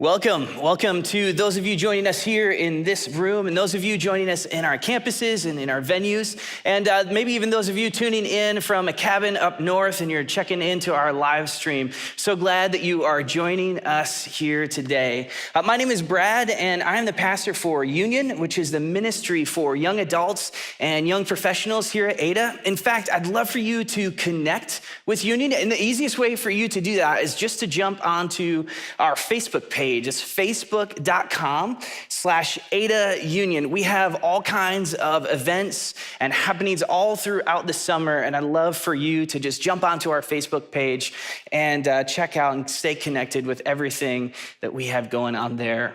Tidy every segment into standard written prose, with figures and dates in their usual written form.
Welcome to those of you joining us here in this room and those of you joining us in our campuses and in our venues, and maybe even those of you tuning in from a cabin up north and you're checking into our live stream. So glad that you are joining us here today. My name is Brad, and I'm the pastor for Union, which is the ministry for young adults and young professionals here at Ada. In fact, I'd love for you to connect with Union, and the easiest way for you to do that is just to jump onto our Facebook page. It's facebook.com/Ada Union. We have all kinds of events and happenings all throughout the summer, and I'd love for you to just jump onto our Facebook page and check out and stay connected with everything that we have going on there.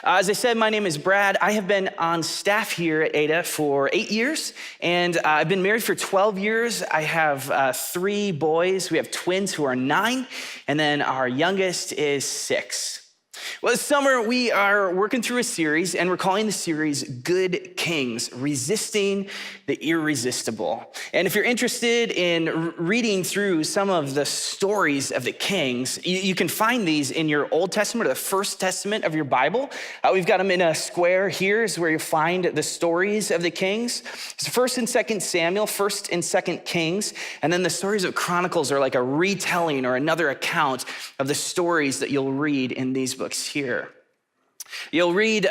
As I said, my name is Brad. I have been on staff here at Ada for 8 years, and I've been married for 12 years. I have 3 boys. We have twins who are 9, and then our youngest is 6. Well, this summer we are working through a series, and we're calling the series Good Kings, Resisting the Irresistible. And if you're interested in reading through some of the stories of the kings, you can find these in your Old Testament or the First Testament of your Bible. We've got them in a square here is where you find the stories of the kings. It's 1st and 2nd Samuel, 1st and 2nd Kings, and then the stories of Chronicles are like a retelling or another account of the stories that you'll read in these books here. You'll read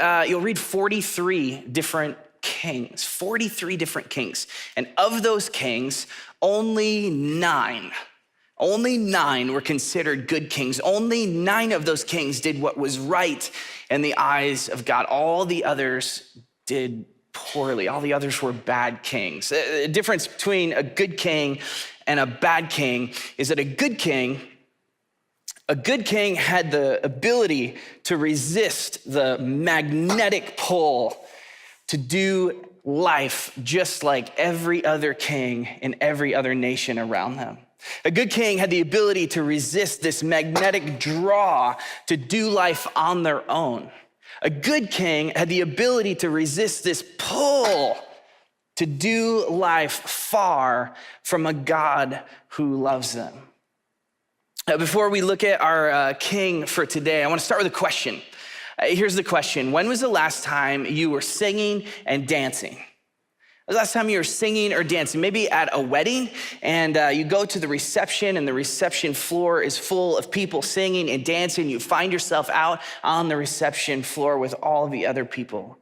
43 different kings, 43 different kings. And of those kings, only 9 were considered good kings. Only 9 of those kings did what was right in the eyes of God. All the others did poorly. All the others were bad kings. The difference between a good king and a bad king is that a good king had the ability to resist the magnetic pull to do life just like every other king in every other nation around them. A good king had the ability to resist this magnetic draw to do life on their own. A good king had the ability to resist this pull to do life far from a God who loves them. Before we look at our king for today, I want to start with a question. Here's the question. When was the last time you were singing and dancing? The last time you were singing or dancing? Maybe at a wedding, and you go to the reception, and the reception floor is full of people singing and dancing. You find yourself out on the reception floor with all the other people.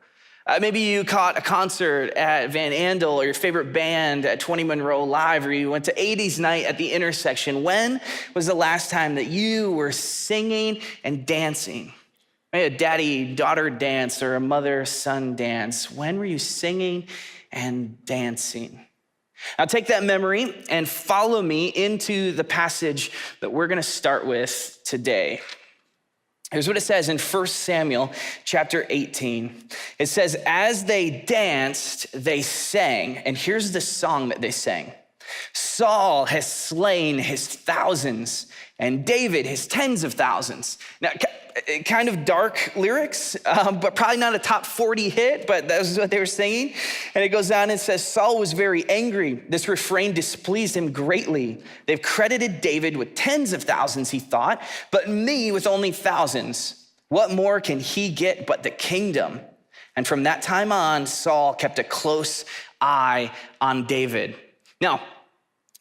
Maybe you caught a concert at Van Andel or your favorite band at 20 Monroe Live, or you went to 80s night at the intersection. When was the last time that you were singing and dancing? Maybe a daddy-daughter dance or a mother-son dance. When were you singing and dancing? Now take that memory and follow me into the passage that we're going to start with today. Here's what it says in 1 Samuel chapter 18. It says, as they danced, they sang. And here's the song that they sang. Saul has slain his thousands, and David his tens of thousands. Now, kind of dark lyrics, but probably not a top 40 hit, but that was what they were singing. And it goes on and says, Saul was very angry. This refrain displeased him greatly. They've credited David with tens of thousands, he thought, but me with only thousands. What more can he get but the kingdom? And from that time on, Saul kept a close eye on David. Now,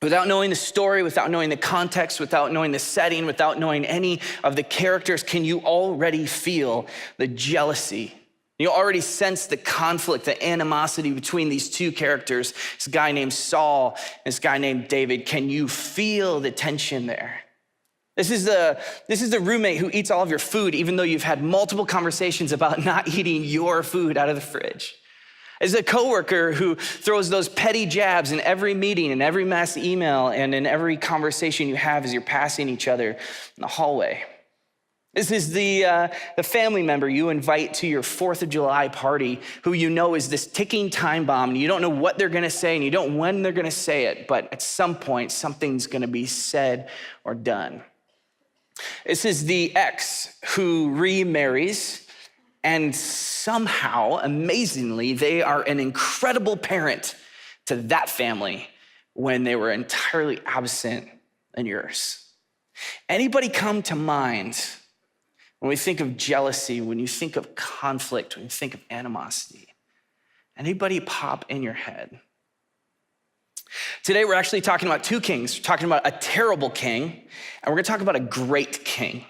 without knowing the story, without knowing the context, without knowing the setting, without knowing any of the characters, can you already feel the jealousy? You already sense the conflict, the animosity between these two characters, this guy named Saul and this guy named David. Can you feel the tension there? This is the roommate who eats all of your food, even though you've had multiple conversations about not eating your food out of the fridge. Is a coworker who throws those petty jabs in every meeting, in every mass email, and in every conversation you have as you're passing each other in the hallway. This is the family member you invite to your 4th of July party who you know is this ticking time bomb, and you don't know what they're gonna say, and you don't know when they're gonna say it, but at some point, something's gonna be said or done. This is the ex who remarries, and somehow, amazingly, they are an incredible parent to that family when they were entirely absent in yours. Anybody come to mind when we think of jealousy, when you think of conflict, when you think of animosity? Anybody pop in your head? Today, we're actually talking about two kings. We're talking about a terrible king, and we're gonna talk about a great king.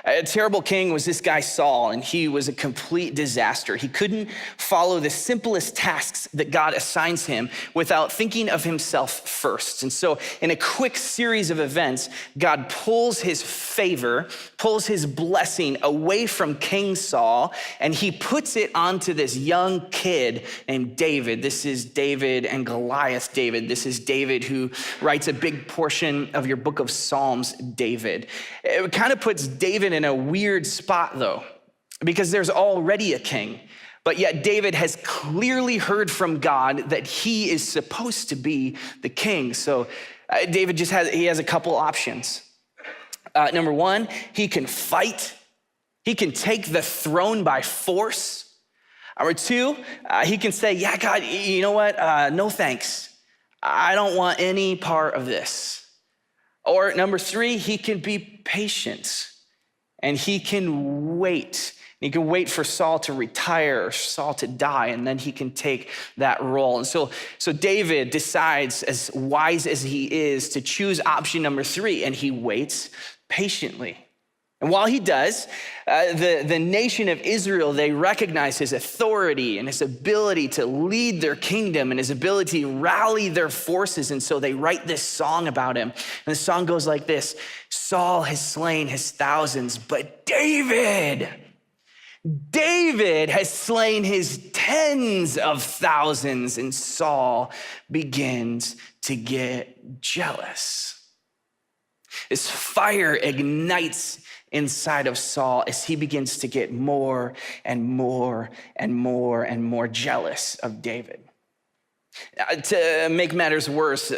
A terrible king was this guy Saul, and he was a complete disaster. He couldn't follow the simplest tasks that God assigns him without thinking of himself first. And so in a quick series of events, God pulls his favor, pulls his blessing away from King Saul, and he puts it onto this young kid named David. This is David and Goliath David. This is David who writes a big portion of your book of Psalms, David. It kind of puts David in a weird spot though, because there's already a king, but yet David has clearly heard from God that he is supposed to be the king. So David has a couple options. Number one, he can fight. He can take the throne by force. Number two, he can say, yeah, God, you know what? No thanks. I don't want any part of this. Or number three, he can be patient. And he can wait. He can wait for Saul to retire or Saul to die, and then he can take that role. And so David decides, as wise as he is, to choose option number three, and he waits patiently. And while he does, the nation of Israel, they recognize his authority and his ability to lead their kingdom and his ability to rally their forces. And so they write this song about him. And the song goes like this: Saul has slain his thousands, but David has slain his tens of thousands. And Saul begins to get jealous. This fire ignites inside of Saul as he begins to get more and more and more and more jealous of David. To make matters worse,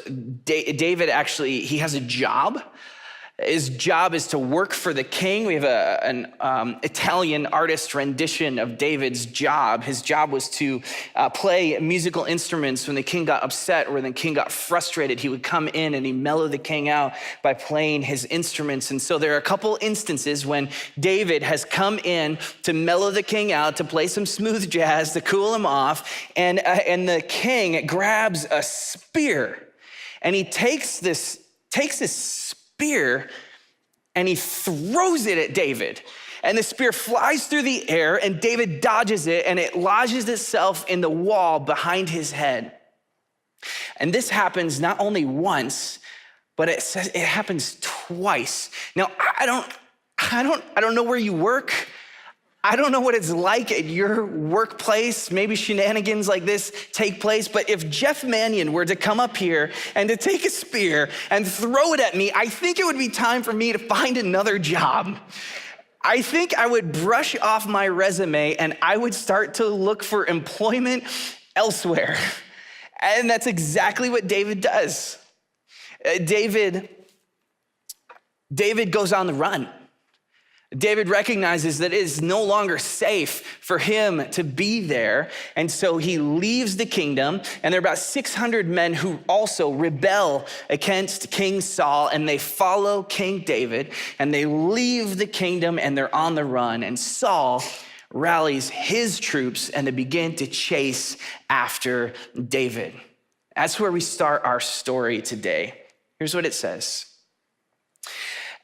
David actually, he has a job. His job is to work for the king. We have an Italian artist rendition of David's job. His job was to play musical instruments. When the king got upset or when the king got frustrated, he would come in and he'd mellow the king out by playing his instruments. And so there are a couple instances when David has come in to mellow the king out, to play some smooth jazz, to cool him off. And the king grabs a spear, and he takes this spear and he throws it at David. And the spear flies through the air, and David dodges it, and it lodges itself in the wall behind his head. And this happens not only once, but it says it happens twice. Now, I don't know where you work. I don't know what it's like at your workplace. Maybe shenanigans like this take place, but if Jeff Mannion were to come up here and to take a spear and throw it at me, I think it would be time for me to find another job. I think I would brush off my resume and I would start to look for employment elsewhere. And that's exactly what David does. David goes on the run. David recognizes that it is no longer safe for him to be there. And so he leaves the kingdom, and there are about 600 men who also rebel against King Saul, and they follow King David, and they leave the kingdom and they're on the run. And Saul rallies his troops and they begin to chase after David. That's where we start our story today. Here's what it says.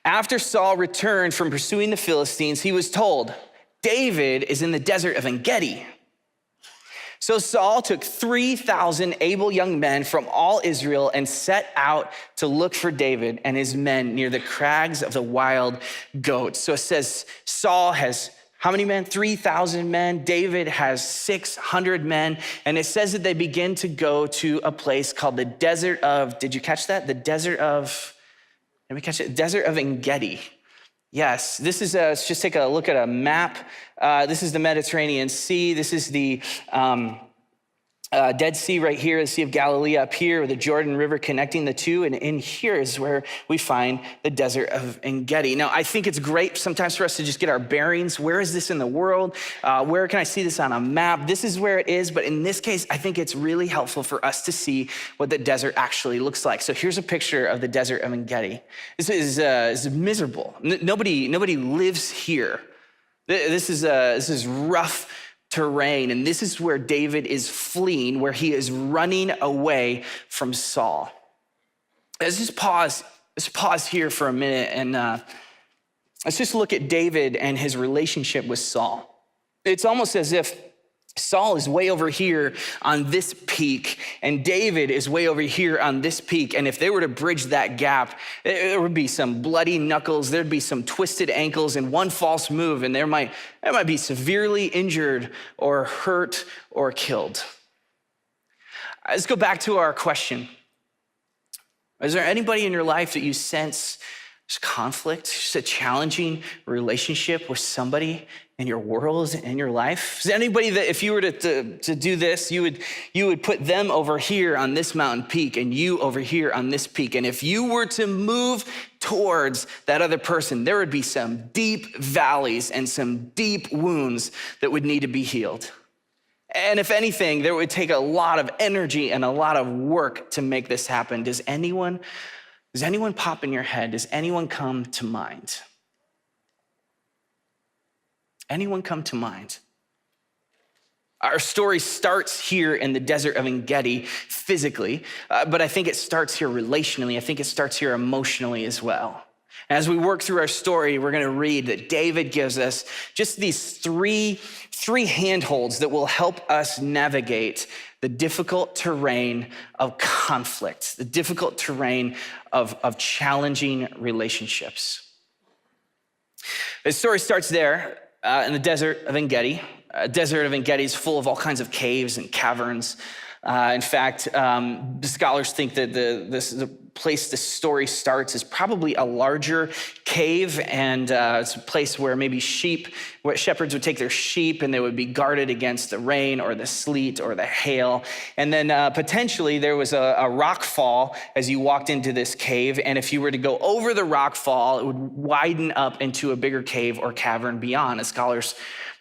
After Saul returned from pursuing the Philistines, he was told, David is in the desert of En-Gedi. So Saul took 3,000 able young men from all Israel and set out to look for David and his men near the crags of the wild goats. So it says Saul has how many men? 3,000 men. David has 600 men. And it says that they begin to go to a place called the desert of, did you catch that? The desert of, let me catch it. Desert of En-Gedi. Yes, this is, let's just take a look at a map. This is the Mediterranean Sea. This is the Dead Sea right here, the Sea of Galilee up here, with the Jordan River connecting the two. And in here is where we find the desert of En-Gedi. Now, I think it's great sometimes for us to just get our bearings. Where is this in the world? Where can I see this on a map? This is where it is. But in this case, I think it's really helpful for us to see what the desert actually looks like. So here's a picture of the desert of En-Gedi. This is miserable. Nobody lives here. This is rough terrain, and this is where David is fleeing, where he is running away from Saul. Let's just pause here for a minute, and let's just look at David and his relationship with Saul. It's almost as if Saul is way over here on this peak, and David is way over here on this peak. And if they were to bridge that gap, there would be some bloody knuckles, there'd be some twisted ankles, and one false move, and there might be severely injured or hurt or killed. Let's go back to our question. Is there anybody in your life that you sense there's conflict, just a challenging relationship with somebody in your world, in your life? Is there anybody that if you were to do this, you would put them over here on this mountain peak and you over here on this peak? And if you were to move towards that other person, there would be some deep valleys and some deep wounds that would need to be healed. And if anything, there would take a lot of energy and a lot of work to make this happen. Does anyone pop in your head? Does anyone come to mind? Anyone come to mind? Our story starts here in the desert of En-Gedi physically, but I think it starts here relationally. I think it starts here emotionally as well. As we work through our story, we're going to read that David gives us just these three handholds that will help us navigate the difficult terrain of conflict, the difficult terrain of challenging relationships. The story starts there in the desert of En-Gedi. Desert of En-Gedi is full of all kinds of caves and caverns. In fact, the scholars think that the place the story starts is probably a larger cave, and it's a place where maybe shepherds would take their sheep and they would be guarded against the rain or the sleet or the hail. And then potentially there was a rock fall as you walked into this cave, and if you were to go over the rock fall, it would widen up into a bigger cave or cavern beyond. As scholars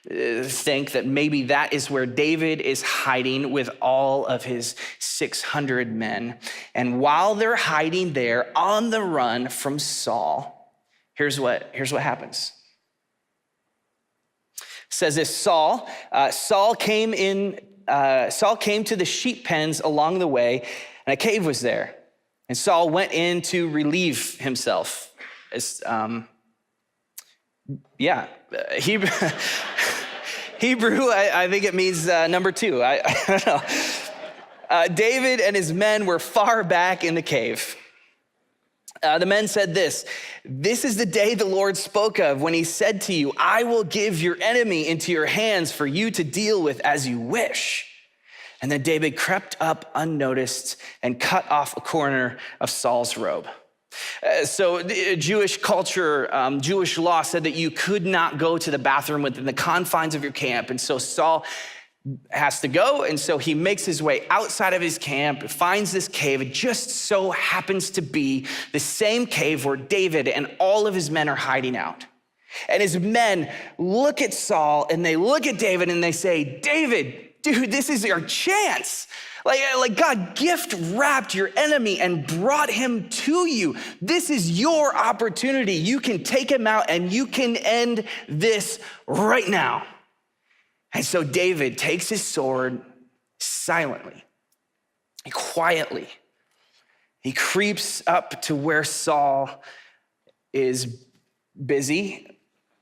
think that maybe that is where David is hiding with all of his 600 men. And while they're hiding there on the run from Saul, here's what happens. It says this: Saul came to the sheep pens along the way, and a cave was there. And Saul went in to relieve himself. Hebrew, I think it means number two. I don't know. David and his men were far back in the cave. The men said this is the day the Lord spoke of when he said to you, I will give your enemy into your hands for you to deal with as you wish. And then David crept up unnoticed and cut off a corner of Saul's robe. So Jewish culture, Jewish law said that you could not go to the bathroom within the confines of your camp. And so Saul has to go. And so he makes his way outside of his camp, finds this cave. It just so happens to be the same cave where David and all of his men are hiding out. And his men look at Saul and they look at David and they say, David, dude, this is your chance. Like God gift wrapped your enemy and brought him to you. This is your opportunity. You can take him out and you can end this right now. And so David takes his sword silently, quietly. He creeps up to where Saul is busy,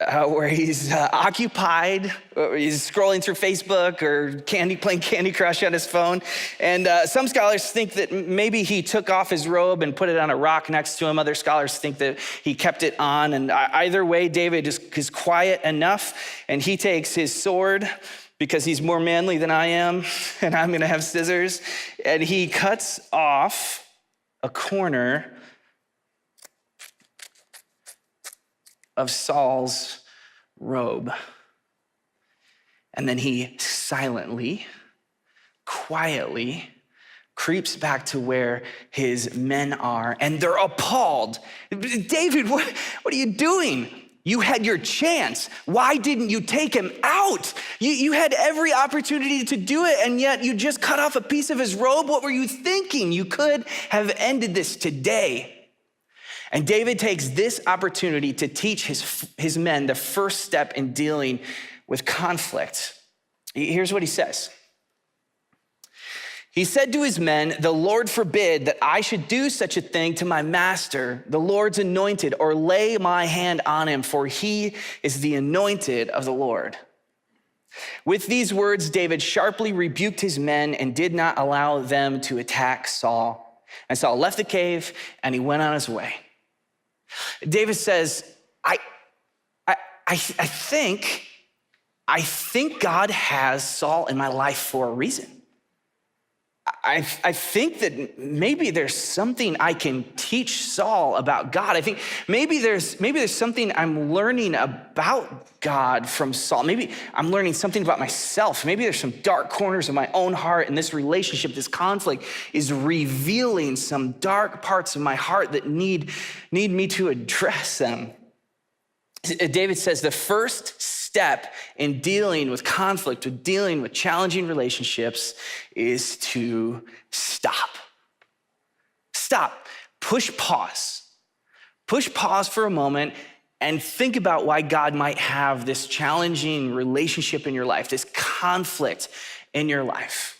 where he's occupied, or he's scrolling through Facebook or playing Candy Crush on his phone. And some scholars think that maybe he took off his robe and put it on a rock next to him. Other scholars think that he kept it on. And either way, David is quiet enough, and he takes his sword because he's more manly than I am, and I'm gonna have scissors, and he cuts off a corner of Saul's robe. And then he silently, quietly creeps back to where his men are, and they're appalled. David, what are you doing? You had your chance. Why didn't you take him out? You had every opportunity to do it, and yet you just cut off a piece of his robe. What were you thinking? You could have ended this today. And David takes this opportunity to teach his men the first step in dealing with conflict. Here's what he says. He said to his men, "The Lord forbid that I should do such a thing to my master, the Lord's anointed, or lay my hand on him, for he is the anointed of the Lord." With these words, David sharply rebuked his men and did not allow them to attack Saul. And Saul left the cave and he went on his way. David says, I think God has Saul in my life for a reason. I think that maybe there's something I can teach Saul about God. I think maybe there's something I'm learning about God from Saul. Maybe I'm learning something about myself. Maybe there's some dark corners of my own heart, and this relationship, this conflict is revealing some dark parts of my heart that need me to address them. David says the first step in dealing with conflict, with dealing with challenging relationships, is to stop. Stop. Push pause. Push pause for a moment and think about why God might have this challenging relationship in your life, this conflict in your life.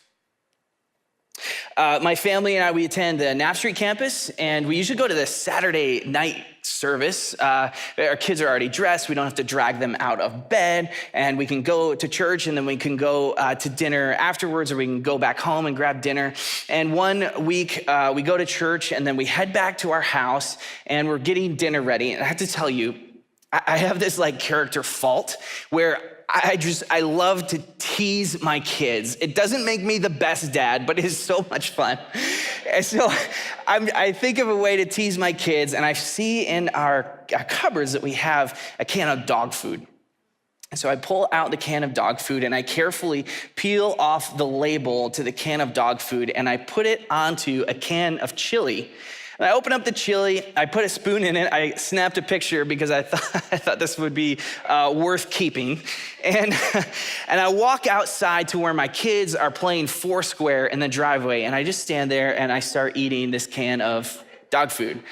My family and I, we attend the Knapp Street campus, and we usually go to the Saturday night service. Our kids are already dressed. We don't have to drag them out of bed, and we can go to church, and then we can go to dinner afterwards, or we can go back home and grab dinner. And one week, we go to church, and then we head back to our house, and we're getting dinner ready. And I have to tell you, I have this like character fault where I love to tease my kids. It doesn't make me the best dad, but it is so much fun. And so I think of a way to tease my kids, and I see in our cupboards that we have a can of dog food. And so I pull out the can of dog food, and I carefully peel off the label to the can of dog food, and I put it onto a can of chili. And I open up the chili, I put a spoon in it, I snapped a picture because I thought this would be worth keeping. And I walk outside to where my kids are playing Foursquare in the driveway, and I just stand there and I start eating this can of dog food.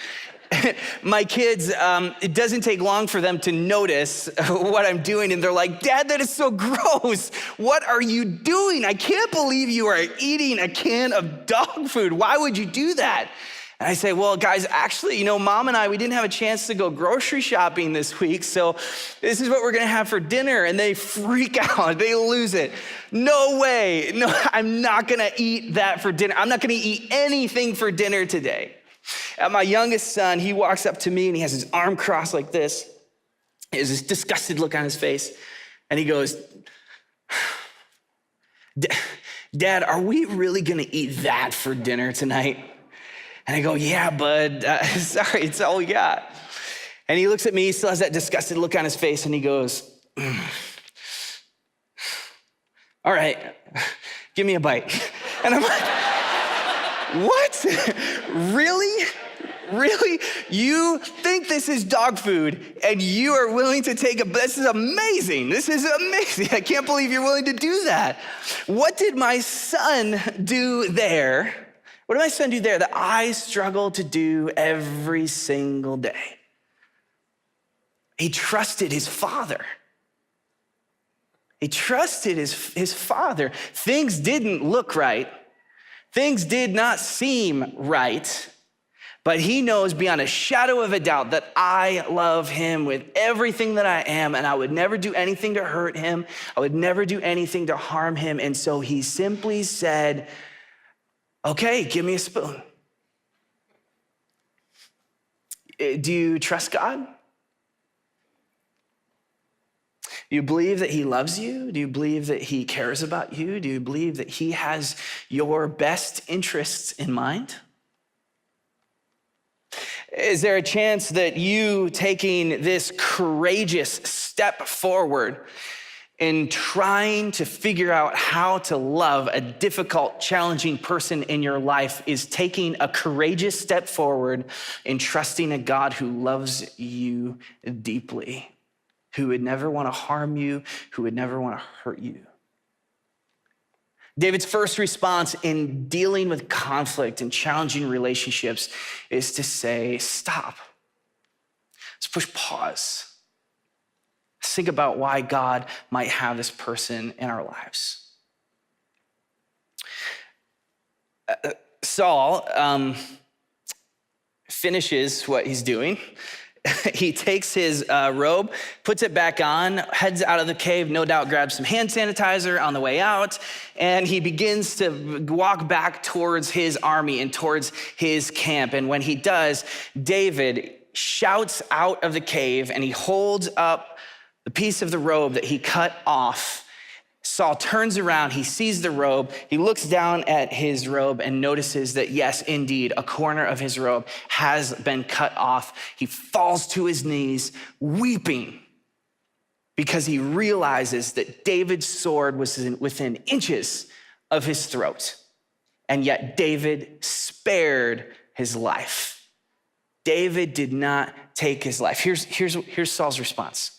My kids, it doesn't take long for them to notice what I'm doing, and they're like, "Dad, that is so gross. What are you doing? I can't believe you are eating a can of dog food. Why would you do that?" And I say, "Well, guys, actually, Mom and I, we didn't have a chance to go grocery shopping this week, so this is what we're gonna have for dinner." And they freak out, they lose it. "No way, no, I'm not gonna eat that for dinner. I'm not gonna eat anything for dinner today." My youngest son, he walks up to me and he has his arm crossed like this. He has this disgusted look on his face, and he goes, "Dad, are we really gonna eat that for dinner tonight?" And I go, "Yeah, bud, sorry, it's all we got." And he looks at me, he still has that disgusted look on his face, and he goes, "All right, give me a bite." And I'm like, "What? Really? Really? You think this is dog food, and you are willing to take this is amazing. This is amazing. I can't believe you're willing to do that." What did my son do there? What did my son do there that I struggle to do every single day? He trusted his father. He trusted his father. Things didn't look right. Things did not seem right, but he knows beyond a shadow of a doubt that I love him with everything that I am, and I would never do anything to hurt him. I would never do anything to harm him. And so he simply said, "Okay, give me a spoon." Do you trust God? Do you believe that he loves you? Do you believe that he cares about you? Do you believe that he has your best interests in mind? Is there a chance that you taking this courageous step forward in trying to figure out how to love a difficult, challenging person in your life is taking a courageous step forward in trusting a God who loves you deeply, who would never want to harm you, who would never want to hurt you? David's first response in dealing with conflict and challenging relationships is to say, "Stop. Let's push pause. Let's think about why God might have this person in our lives. Saul finishes what he's doing. He takes his robe, puts it back on, heads out of the cave, no doubt grabs some hand sanitizer on the way out, and he begins to walk back towards his army and towards his camp. And when he does, David shouts out of the cave and he holds up the piece of the robe that he cut off. Saul turns around, he sees the robe, he looks down at his robe and notices that yes, indeed, a corner of his robe has been cut off. He falls to his knees, weeping, because he realizes that David's sword was within inches of his throat, and yet David spared his life. David did not take his life. Here's Saul's response.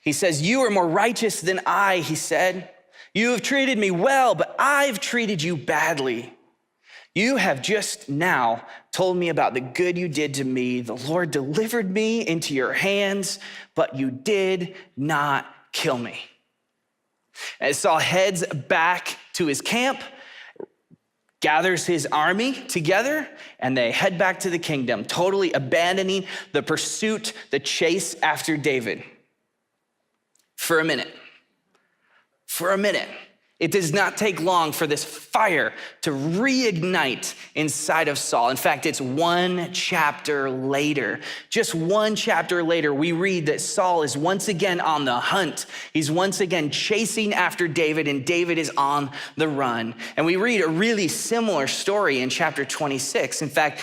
He says, "You are more righteous than I," he said. "You have treated me well, but I've treated you badly. You have just now told me about the good you did to me. The Lord delivered me into your hands, but you did not kill me." As Saul heads back to his camp, gathers his army together, and they head back to the kingdom, totally abandoning the pursuit, the chase after David. For a minute. It does not take long for this fire to reignite inside of Saul. In fact, it's one chapter later. Just one chapter later, we read that Saul is once again on the hunt. He's once again chasing after David, and David is on the run. And we read a really similar story in chapter 26. In fact,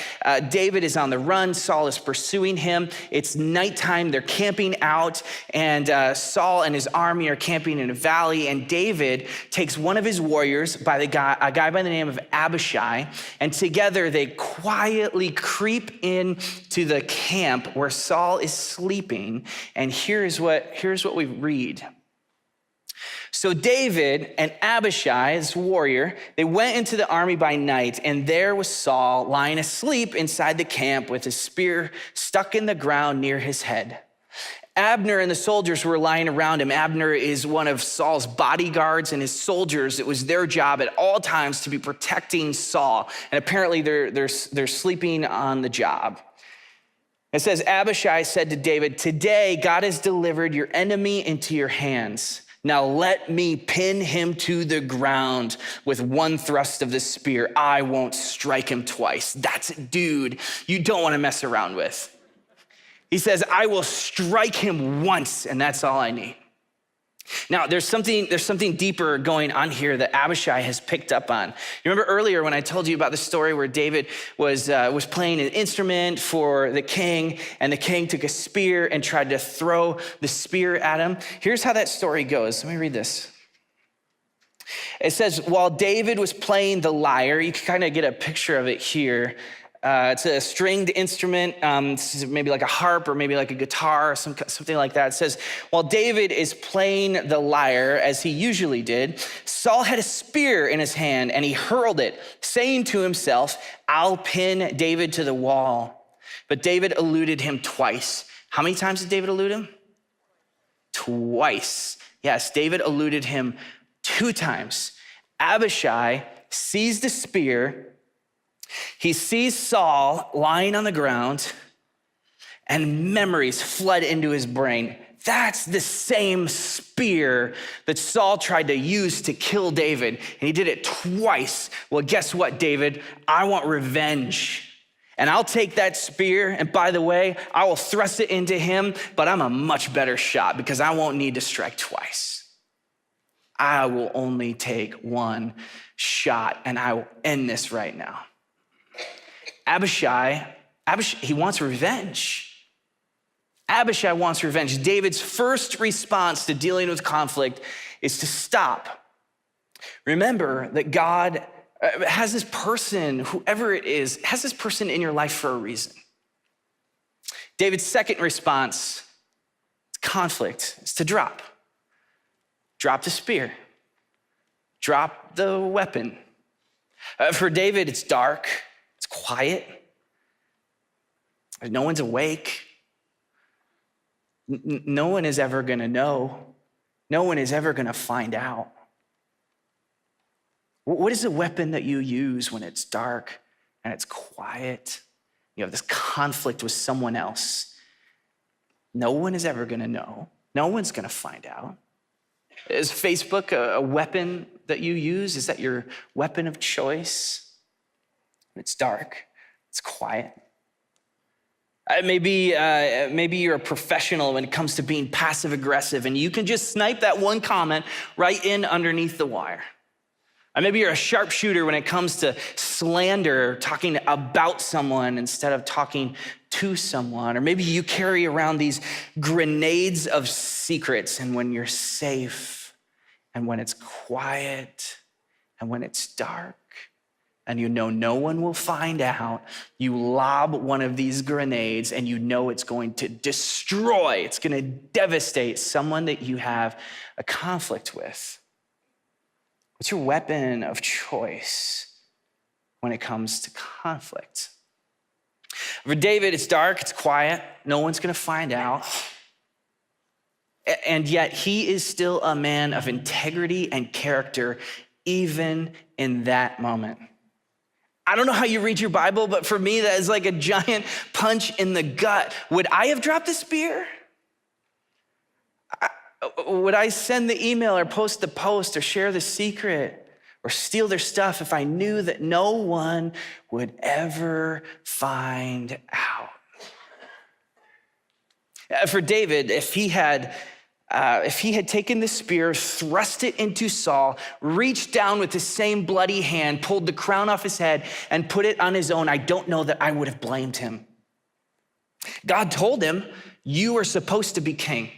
David is on the run. Saul is pursuing him. It's nighttime. They're camping out, and Saul and his army are camping in a valley, and David takes one of his warriors, a guy by the name of Abishai, and together they quietly creep into the camp where Saul is sleeping. And here's what we read. So David and Abishai, this warrior, they went into the army by night, and there was Saul lying asleep inside the camp with his spear stuck in the ground near his head. Abner and the soldiers were lying around him. Abner is one of Saul's bodyguards, and his soldiers, it was their job at all times to be protecting Saul. And apparently they're sleeping on the job. It says, Abishai said to David, "Today God has delivered your enemy into your hands. Now let me pin him to the ground with one thrust of the spear. I won't strike him twice." That's a dude you don't want to mess around with. He says, "I will strike him once, and that's all I need." Now, there's something deeper going on here that Abishai has picked up on. You remember earlier when I told you about the story where David was playing an instrument for the king, and the king took a spear and tried to throw the spear at him? Here's how that story goes. Let me read this. It says, while David was playing the lyre, you can kind of get a picture of it here. It's a stringed instrument, maybe like a harp or maybe like a guitar or something like that. It says, while David is playing the lyre, as he usually did, Saul had a spear in his hand and he hurled it, saying to himself, "I'll pin David to the wall." But David eluded him twice. How many times did David elude him? Twice. Yes, David eluded him 2 times. Abishai seized the spear. He sees Saul lying on the ground, and memories flood into his brain. That's the same spear that Saul tried to use to kill David, and he did it twice. Well, guess what, David? I want revenge. And I'll take that spear, and by the way, I will thrust it into him, but I'm a much better shot because I won't need to strike twice. I will only take 1 shot, and I will end this right now. Abishai, he wants revenge. Abishai wants revenge. David's first response to dealing with conflict is to stop. Remember that God has this person, whoever it is, has this person in your life for a reason. David's second response to conflict is to drop. Drop the spear. Drop the weapon. For David, it's dark. It's quiet. No one's awake. No one is ever going to know. No one is ever going to find out. What is the weapon that you use when it's dark and it's quiet? You have this conflict with someone else. No one is ever going to know. No one's going to find out. Is Facebook a weapon that you use? Is that your weapon of choice? It's dark. It's quiet. Maybe you're a professional when it comes to being passive aggressive, and you can just snipe that one comment right in underneath the wire. Or maybe you're a sharpshooter when it comes to slander, talking about someone instead of talking to someone. Or maybe you carry around these grenades of secrets, and when you're safe, and when it's quiet, and when it's dark, and you know no one will find out, you lob one of these grenades and you know it's going to destroy, it's going to devastate someone that you have a conflict with. What's your weapon of choice when it comes to conflict? For David, it's dark, it's quiet, no one's going to find out. And yet he is still a man of integrity and character, even in that moment. I don't know how you read your Bible, but for me, that is like a giant punch in the gut. Would I have dropped the spear? Would I send the email or post the post or share the secret or steal their stuff if I knew that no one would ever find out? For David, if he had taken the spear, thrust it into Saul, reached down with the same bloody hand, pulled the crown off his head, and put it on his own, I don't know that I would have blamed him. God told him, you are supposed to be king.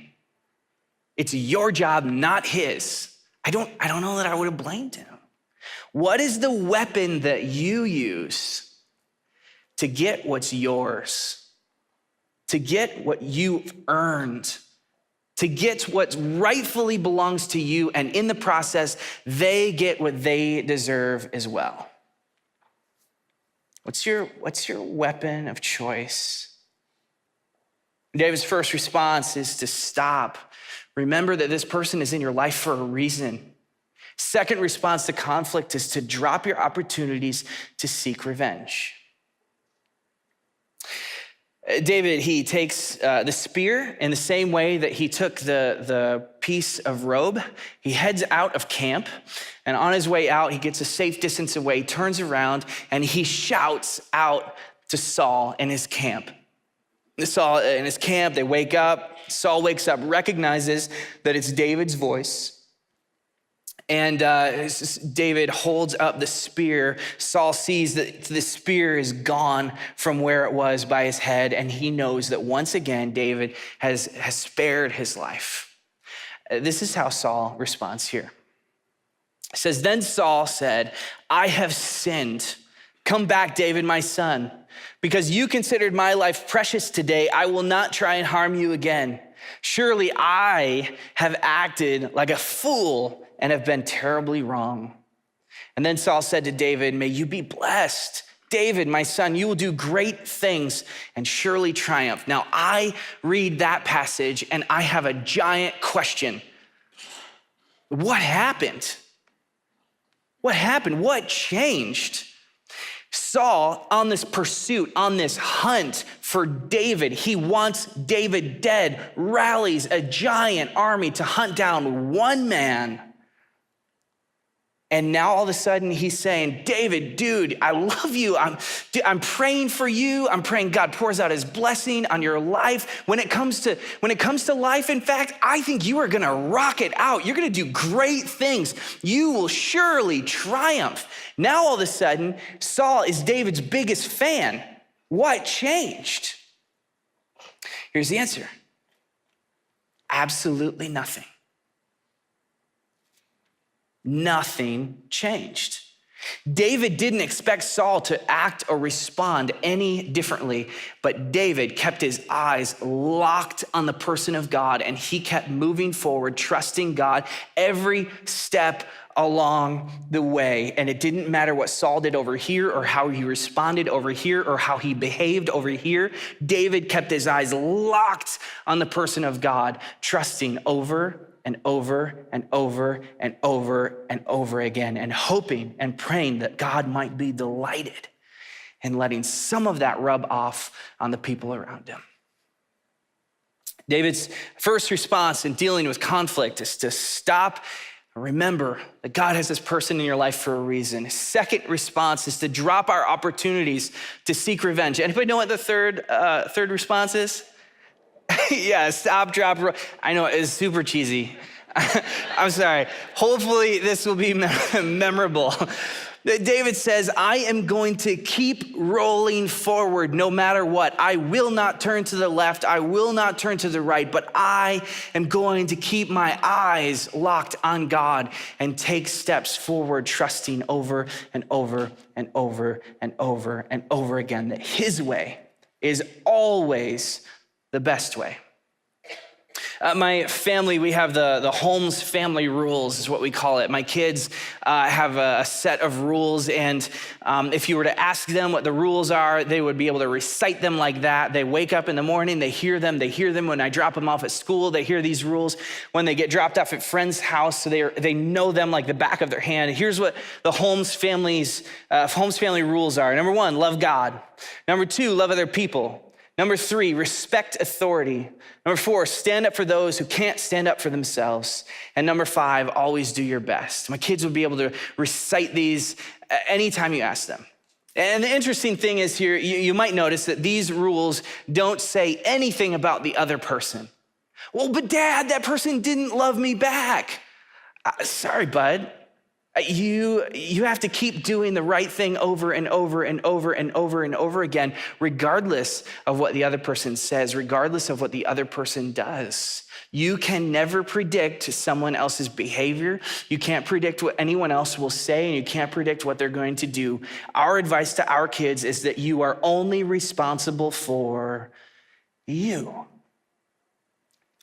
It's your job, not his. I don't know that I would have blamed him. What is the weapon that you use to get what's yours? To get what you've earned? To get what rightfully belongs to you, and in the process, they get what they deserve as well. What's your weapon of choice? David's first response is to stop. Remember that this person is in your life for a reason. Second response to conflict is to drop your opportunities to seek revenge. David, he takes the spear in the same way that he took the piece of robe. He heads out of camp, and on his way out, he gets a safe distance away, turns around, and he shouts out to Saul in his camp. Saul in his camp, they wake up. Saul wakes up, recognizes that it's David's voice. And David holds up the spear. Saul sees that the spear is gone from where it was by his head, and he knows that once again, David has spared his life. This is how Saul responds here. It says, then Saul said, I have sinned. Come back, David, my son. Because you considered my life precious today, I will not try and harm you again. Surely I have acted like a fool and have been terribly wrong. And then Saul said to David, may you be blessed. David, my son, you will do great things and surely triumph. Now I read that passage and I have a giant question. What happened? What happened? What changed? Saul, on this pursuit, on this hunt for David, he wants David dead, rallies a giant army to hunt down one man. And now all of a sudden he's saying, David, dude, I love you. I'm praying for you. I'm praying God pours out his blessing on your life. When it comes to life, in fact, I think you are gonna rock it out. You're gonna do great things. You will surely triumph. Now all of a sudden, Saul is David's biggest fan. What changed? Here's the answer. Absolutely nothing. Nothing changed. David didn't expect Saul to act or respond any differently, but David kept his eyes locked on the person of God, and he kept moving forward, trusting God every step along the way. And it didn't matter what Saul did over here or how he responded over here or how he behaved over here. David kept his eyes locked on the person of God, trusting over and over and over and over and over again, and hoping and praying that God might be delighted in letting some of that rub off on the people around him. David's first response in dealing with conflict is to stop and remember that God has this person in your life for a reason. His second response is to drop our opportunities to seek revenge. Anybody know what the third response is? Yeah, stop, drop. I know it's super cheesy. I'm sorry. Hopefully this will be memorable. David says, I am going to keep rolling forward no matter what. I will not turn to the left. I will not turn to the right, but I am going to keep my eyes locked on God and take steps forward, trusting over and over and over and over and over again that his way is always the best way. My family, we have the Holmes family rules is what we call it. My kids have a set of rules, and if you were to ask them what the rules are, they would be able to recite them like that. They wake up in the morning, they hear them when I drop them off at school. They hear these rules when they get dropped off at friends' house, so they know them like the back of their hand. Here's what the Holmes family rules are. Number 1, love God. Number 2, love other people. Number 3, respect authority. Number 4, stand up for those who can't stand up for themselves. And number 5, always do your best. My kids would be able to recite these anytime you ask them. And the interesting thing is here, you might notice that these rules don't say anything about the other person. Well, but Dad, that person didn't love me back. Sorry, bud. You have to keep doing the right thing over and over and over and over and over again, regardless of what the other person says, regardless of what the other person does. You can never predict someone else's behavior. You can't predict what anyone else will say, and you can't predict what they're going to do. Our advice to our kids is that you are only responsible for you.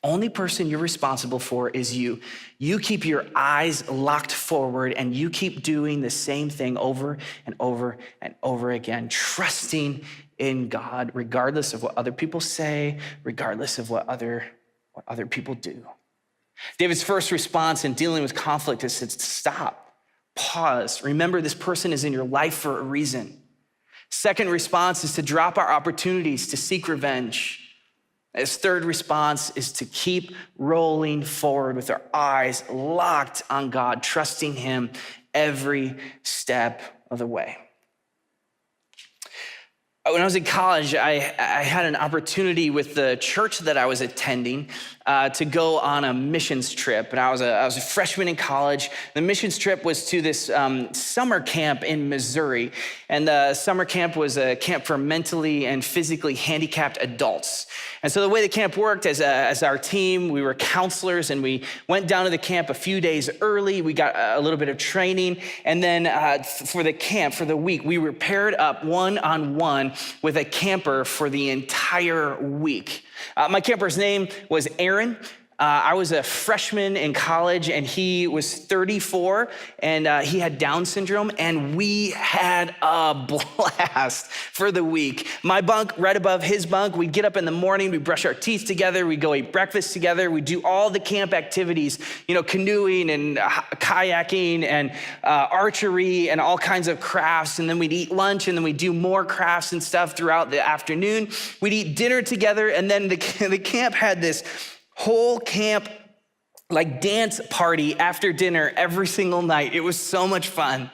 Only person you're responsible for is you. You keep your eyes locked forward and you keep doing the same thing over and over and over again, trusting in God, regardless of what other people say, regardless of what other people do. David's first response in dealing with conflict is to stop, pause. Remember, this person is in your life for a reason. Second response is to drop our opportunities to seek revenge. His third response is to keep rolling forward with our eyes locked on God, trusting him every step of the way. When I was in college, I had an opportunity with the church that I was attending to go on a missions trip. And I was a freshman in college. The missions trip was to this summer camp in Missouri. And the summer camp was a camp for mentally and physically handicapped adults. And so the way the camp worked, as our team, we were counselors, and we went down to the camp a few days early. We got a little bit of training. And then for the camp, for the week, we were paired up one-on-one with a camper for the entire week. My camper's name was Aaron. I was a freshman in college, and he was 34, and he had Down syndrome, and we had a blast for the week. My bunk right above his bunk. We'd get up in the morning, we'd brush our teeth together, we'd go eat breakfast together, we'd do all the camp activities, canoeing and kayaking and archery and all kinds of crafts, and then we'd eat lunch, and then we'd do more crafts and stuff throughout the afternoon. We'd eat dinner together, and then the camp had this whole camp dance party after dinner every single night. It was so much fun.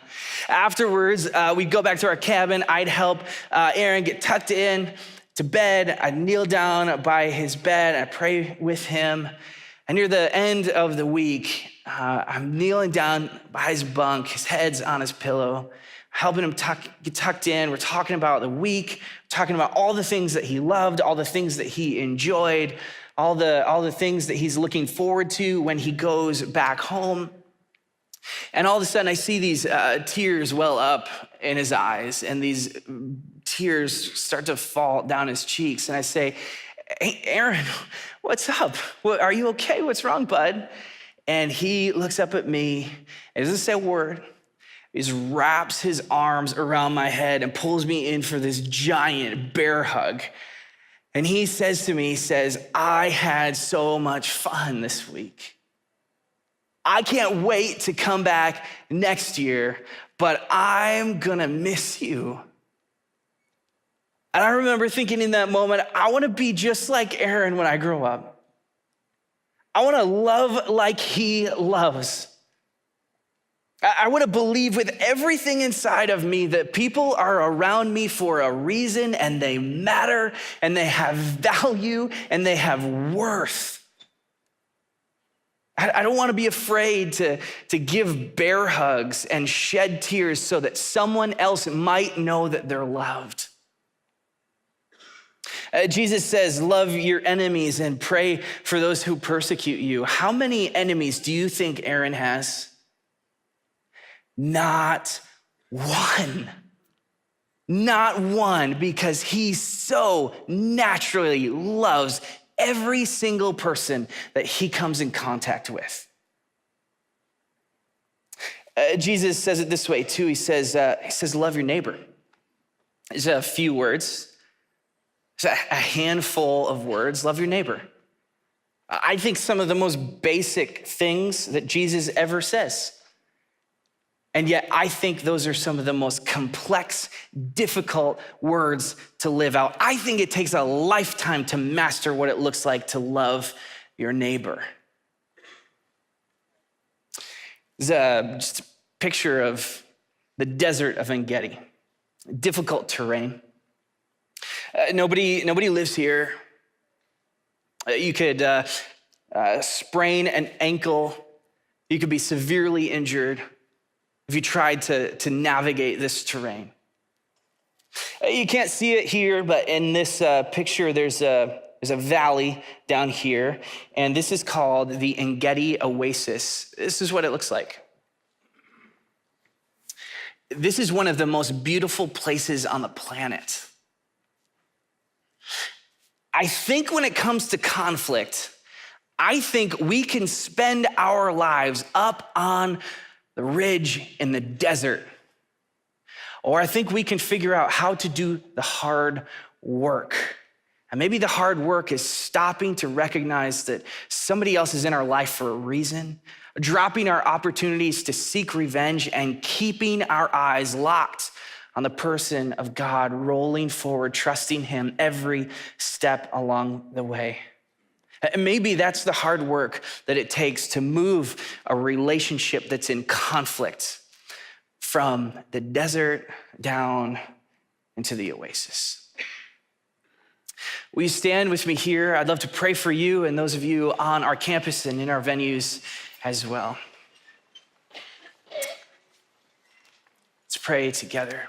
Afterwards, we'd go back to our cabin. I'd help Aaron get tucked in to bed. I'd kneel down by his bed. I'd pray with him. And near the end of the week, I'm kneeling down by his bunk. His head's on his pillow, helping him get tucked in. We're talking about the week, talking about all the things that he loved, all the things that he enjoyed, all the things that he's looking forward to when he goes back home. And all of a sudden I see these tears well up in his eyes, and these tears start to fall down his cheeks. And I say, "Hey, Aaron, what's up? Are you okay? What's wrong, bud?" And he looks up at me and doesn't say a word. He just wraps his arms around my head and pulls me in for this giant bear hug. And he says to me, "I had so much fun this week. I can't wait to come back next year, but I'm gonna miss you." And I remember thinking in that moment, I wanna be just like Aaron when I grow up. I wanna love like he loves. I wanna believe with everything inside of me that people are around me for a reason, and they matter, and they have value, and they have worth. I don't wanna be afraid to give bear hugs and shed tears so that someone else might know that they're loved. Jesus says, love your enemies and pray for those who persecute you. How many enemies do you think Aaron has? Not one. Not one, because he so naturally loves every single person that he comes in contact with. Jesus says it this way too. He says, love your neighbor. There's a few words. There's a handful of words. Love your neighbor. I think some of the most basic things that Jesus ever says. And yet I think those are some of the most complex, difficult words to live out. I think it takes a lifetime to master what it looks like to love your neighbor. There's just a picture of the desert of En-Gedi, difficult terrain. Nobody lives here. You could sprain an ankle. You could be severely injured if you tried to navigate this terrain. You can't see it here, but in this picture, there's a valley down here, and this is called the En-Gedi Oasis. This is what it looks like. This is one of the most beautiful places on the planet. I think when it comes to conflict, I think we can spend our lives up on the ridge in the desert. Or I think we can figure out how to do the hard work. And maybe the hard work is stopping to recognize that somebody else is in our life for a reason, dropping our opportunities to seek revenge, and keeping our eyes locked on the person of God, rolling forward, trusting him every step along the way. And maybe that's the hard work that it takes to move a relationship that's in conflict from the desert down into the oasis. Will you stand with me here? I'd love to pray for you and those of you on our campus and in our venues as well. Let's pray together.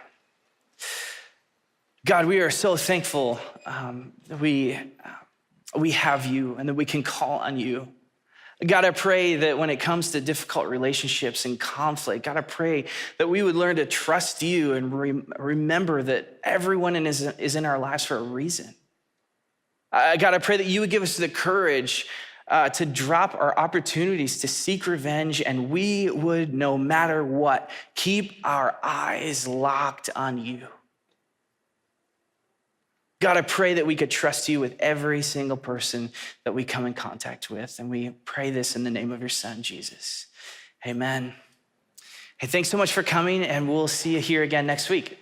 God, we are so thankful that we have you and that we can call on you. God, I pray that when it comes to difficult relationships and conflict, God, I pray that we would learn to trust you and remember that everyone is in our lives for a reason. God, I pray that you would give us the courage to drop our opportunities to seek revenge, and we would, no matter what, keep our eyes locked on you. God, I pray that we could trust you with every single person that we come in contact with. And we pray this in the name of your son, Jesus. Amen. Hey, thanks so much for coming, and we'll see you here again next week.